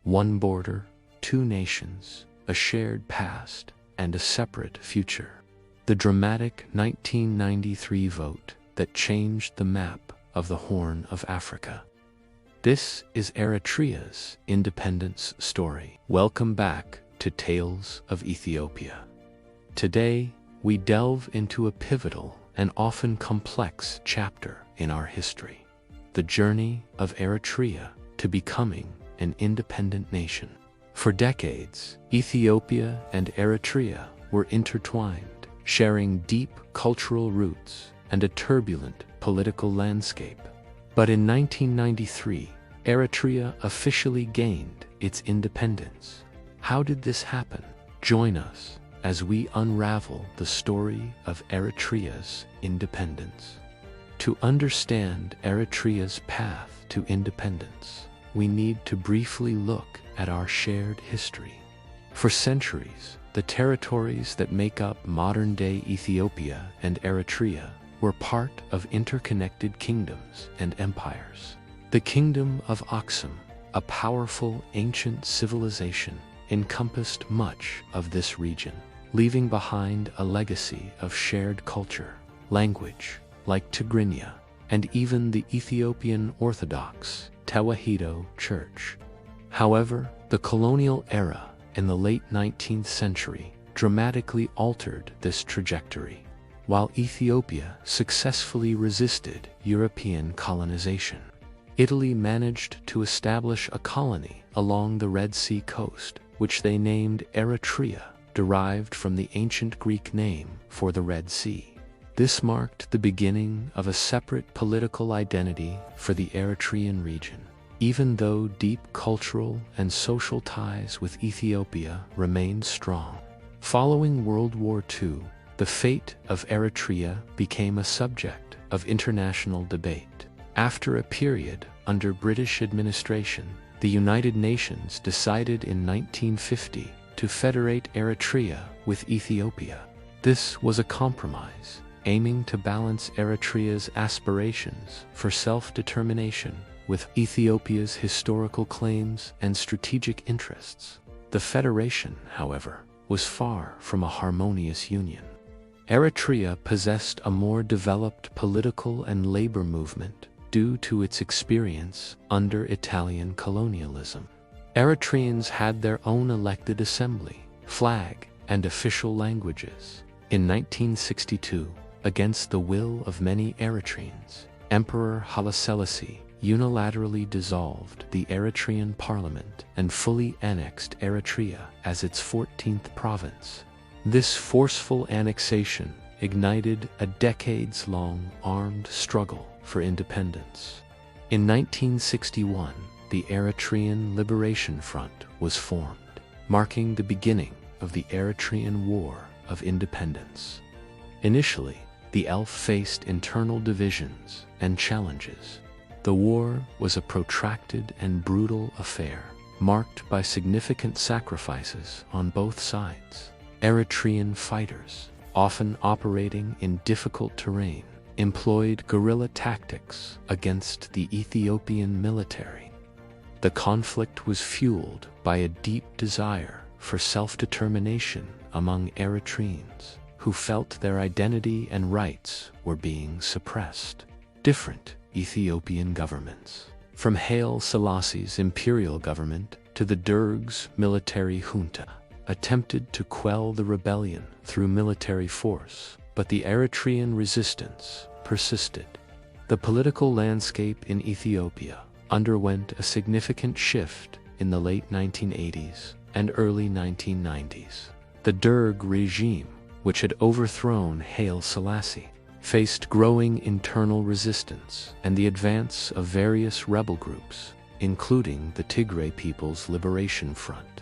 One border, two nations, a shared past, and a separate future. The dramatic 1993 vote that changed the map of the Horn of Africa. This is Eritrea's independence story. Welcome back to Tales of Ethiopia. Today, we delve into a pivotal and often complex chapter in our history. The journey of Eritrea to becoming an independent nation. For decades, Ethiopia and Eritrea were intertwined, sharing deep cultural roots and a turbulent political landscape. But in 1993, Eritrea officially gained its independence. How did this happen? Join us as we unravel the story of Eritrea's independence. To understand Eritrea's path to independence, we need to briefly look at our shared history. For centuries, the territories that make up modern-day Ethiopia and Eritrea were part of interconnected kingdoms and empires. The Kingdom of Aksum, a powerful ancient civilization, encompassed much of this region, leaving behind a legacy of shared culture, language, like Tigrinya, and even the Ethiopian Orthodox Tewahedo Church. However, the colonial era in the late 19th century dramatically altered this trajectory. While Ethiopia successfully resisted European colonization, Italy managed to establish a colony along the Red Sea coast, which they named Eritrea, derived from the ancient Greek name for the Red Sea. This marked the beginning of a separate political identity for the Eritrean region, even though deep cultural and social ties with Ethiopia remained strong. Following World War II, the fate of Eritrea became a subject of international debate. After a period under British administration, the United Nations decided in 1950 to federate Eritrea with Ethiopia. This was a compromise, aiming to balance Eritrea's aspirations for self-determination with Ethiopia's historical claims and strategic interests. The federation, however, was far from a harmonious union. Eritrea possessed a more developed political and labor movement due to its experience under Italian colonialism. Eritreans had their own elected assembly, flag, and official languages. In 1962, against the will of many Eritreans, Emperor Haile Selassie unilaterally dissolved the Eritrean parliament and fully annexed Eritrea as its 14th province. This forceful annexation ignited a decades-long armed struggle for independence. In 1961, the Eritrean Liberation Front was formed, marking the beginning of the Eritrean War of Independence. Initially, the EPLF faced internal divisions and challenges. The war was a protracted and brutal affair, marked by significant sacrifices on both sides. Eritrean fighters, often operating in difficult terrain, employed guerrilla tactics against the Ethiopian military. The conflict was fueled by a deep desire for self-determination among Eritreans, who felt their identity and rights were being suppressed. Different Ethiopian governments, from Haile Selassie's imperial government to the Derg's military junta, attempted to quell the rebellion through military force, but the Eritrean resistance persisted. The political landscape in Ethiopia underwent a significant shift in the late 1980s and early 1990s. The Derg regime, which had overthrown Haile Selassie, faced growing internal resistance and the advance of various rebel groups, including the Tigray People's Liberation Front.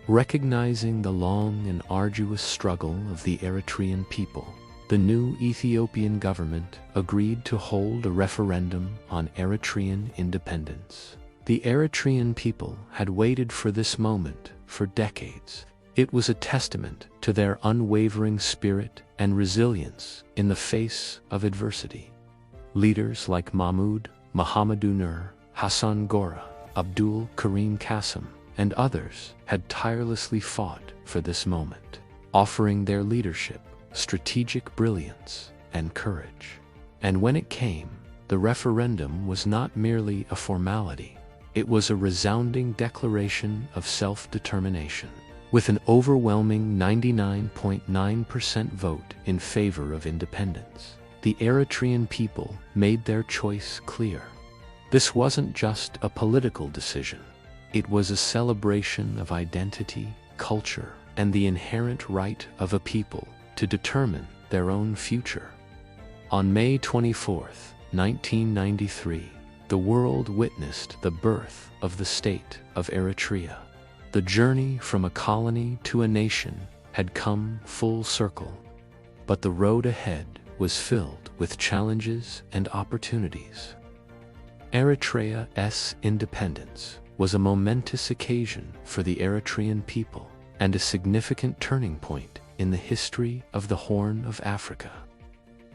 Recognizing the long and arduous struggle of the Eritrean people, the new Ethiopian government agreed to hold a referendum on Eritrean independence. The Eritrean people had waited for this moment for decades. It was a testament to their unwavering spirit and resilience in the face of adversity. Leaders like Mahmoud, Muhammadu Nur, Hassan Gora, Abdul Karim Qasim, and others had tirelessly fought for this moment, offering their leadership, strategic brilliance, and courage. And when it came, the referendum was not merely a formality. It was a resounding declaration of self-determination. With an overwhelming 99.9% vote in favor of independence, the Eritrean people made their choice clear. This wasn't just a political decision. It was a celebration of identity, culture, and the inherent right of a people to determine their own future. On May 24, 1993, the world witnessed the birth of the state of Eritrea. The journey from a colony to a nation had come full circle, but the road ahead was filled with challenges and opportunities. Eritrea's independence was a momentous occasion for the Eritrean people and a significant turning point in the history of the Horn of Africa.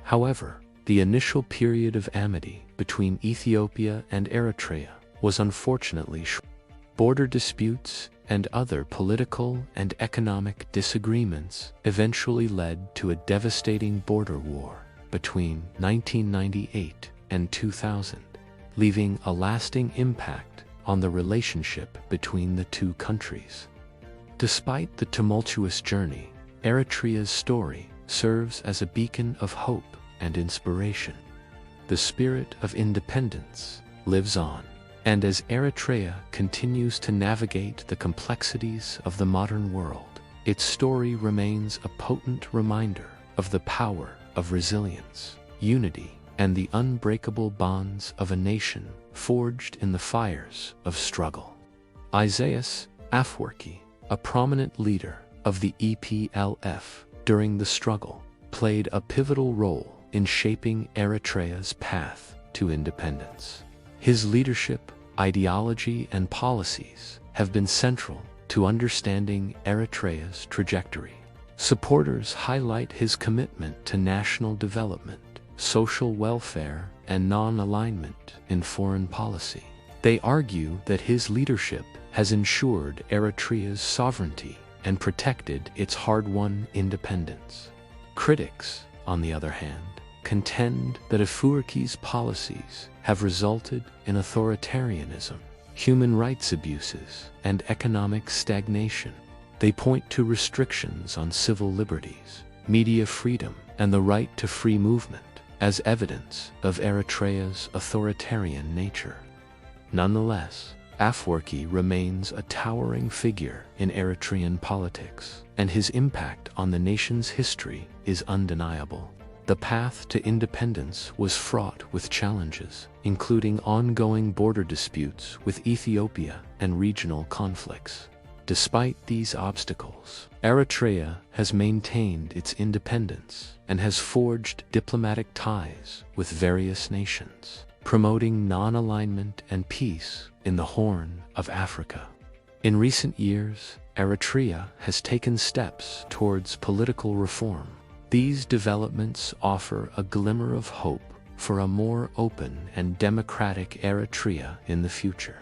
However, the initial period of amity between Ethiopia and Eritrea was unfortunately short. Border disputes and other political and economic disagreements eventually led to a devastating border war between 1998 and 2000, leaving a lasting impact on the relationship between the two countries. Despite the tumultuous journey, Eritrea's story serves as a beacon of hope and inspiration. The spirit of independence lives on, and as Eritrea continues to navigate the complexities of the modern world, its story remains a potent reminder of the power of resilience, unity, and the unbreakable bonds of a nation forged in the fires of struggle. Afwerki, a prominent leader of the EPLF during the struggle, played a pivotal role in shaping Eritrea's path to independence. His leadership, ideology, and policies have been central to understanding Eritrea's trajectory. Supporters highlight his commitment to national development, social welfare, and non-alignment in foreign policy. They argue that his leadership has ensured Eritrea's sovereignty and protected its hard-won independence. Critics, on the other hand, contend that Afwerki's policies have resulted in authoritarianism, human rights abuses, and economic stagnation. They point to restrictions on civil liberties, media freedom, and the right to free movement as evidence of Eritrea's authoritarian nature. Nonetheless, Afwerki remains a towering figure in Eritrean politics, and his impact on the nation's history is undeniable. The path to independence was fraught with challenges, including ongoing border disputes with Ethiopia and regional conflicts. Despite these obstacles, Eritrea has maintained its independence and has forged diplomatic ties with various nations, promoting non-alignment and peace in the Horn of Africa. In recent years, Eritrea has taken steps towards political reform. These developments offer a glimmer of hope for a more open and democratic Eritrea in the future.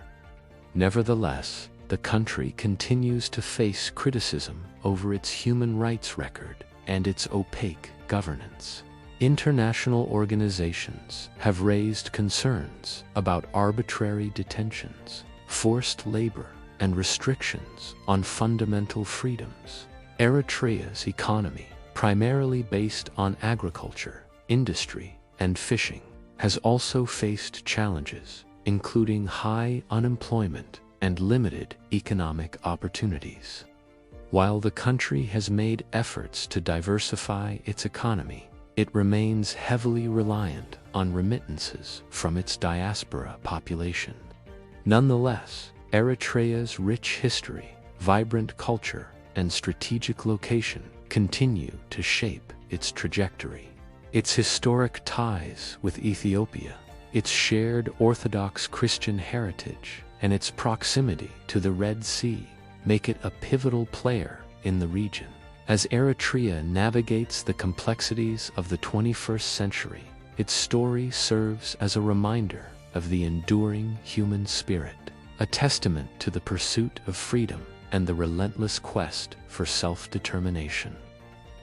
Nevertheless, the country continues to face criticism over its human rights record and its opaque governance. International organizations have raised concerns about arbitrary detentions, forced labor, and restrictions on fundamental freedoms. Eritrea's economy, primarily based on agriculture, industry, and fishing, has also faced challenges, including high unemployment and limited economic opportunities. While the country has made efforts to diversify its economy, it remains heavily reliant on remittances from its diaspora population. Nonetheless, Eritrea's rich history, vibrant culture, and strategic location continue to shape its trajectory. Its historic ties with Ethiopia, its shared Orthodox Christian heritage, and its proximity to the Red Sea make it a pivotal player in the region. As Eritrea navigates the complexities of the 21st century, its story serves as a reminder of the enduring human spirit, a testament to the pursuit of freedom and the relentless quest for self-determination.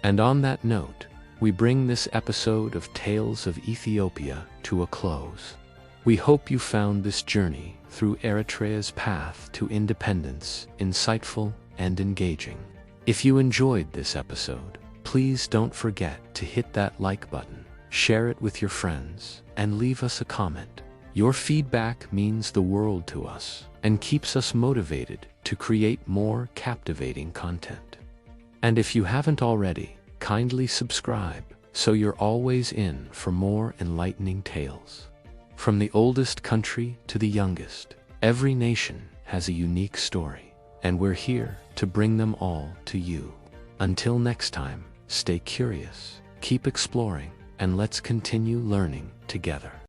And on that note, we bring this episode of Tales of Ethiopia to a close. We hope you found this journey through Eritrea's path to independence insightful and engaging. If you enjoyed this episode, please don't forget to hit that like button, share it with your friends, and leave us a comment. Your feedback means the world to us and keeps us motivated to create more captivating content. And if you haven't already, kindly subscribe so you're always in for more enlightening tales. From the oldest country to the youngest, every nation has a unique story, and we're here to bring them all to you. Until next time, stay curious, keep exploring, and let's continue learning together.